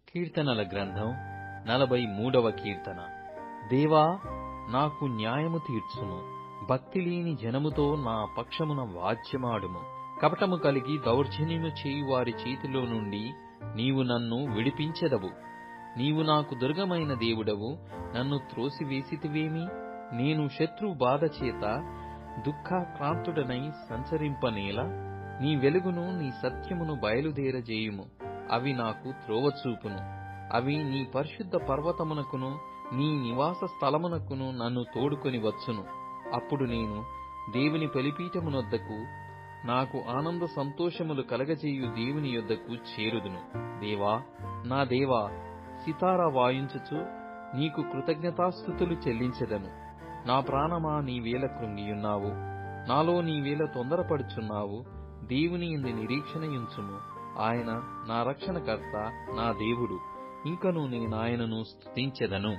కీర్తనల గ్రంథం 43వ కీర్తన. దేవా, నాకు న్యాయము తీర్చుము, భక్తిలేని జనముతో నా పక్షమున వాద్యమాడుము. కపటము కలిగి దౌర్జన్యము చేయు వారి చేతిలో నుండి నీవు నన్ను విడిపించెదవు. నీవు నాకు దుర్గమైన దేవుడవు, నన్ను త్రోసివేసితివేమి? నేను శత్రు బాధ చేత దుఃఖాక్రాంతుడనై సంచరింపనేలా? నీ వెలుగును నీ సత్యమును బయలుదేరజేయుము, అవి నాకు త్రోవచూపును. అవి నీ పరిశుద్ధ పర్వతమునకును నీ నివాస స్థలమునకును నన్ను తోడుకొని వచ్చును. అప్పుడు నేను దేవుని బలిపీఠమునొద్దకు, నాకు ఆనంద సంతోషములు కలగజేయు దేవుని యొద్దకు చేరుదును. దేవా, నా దేవా, సితారా వాయించుచు నీకు కృతజ్ఞతాస్తుతులు చెల్లించెదను. నా ప్రాణమా, నీవేళ కృంగియున్నావు? నాలో నీవేళ తొందరపడుచున్నావు? దేవుని యందు నిరీక్షణయుంచుము. ఆయన నా రక్షణకర్త, నా దేవుడు. ఇంకను నేనాయనను స్తుతించెదను.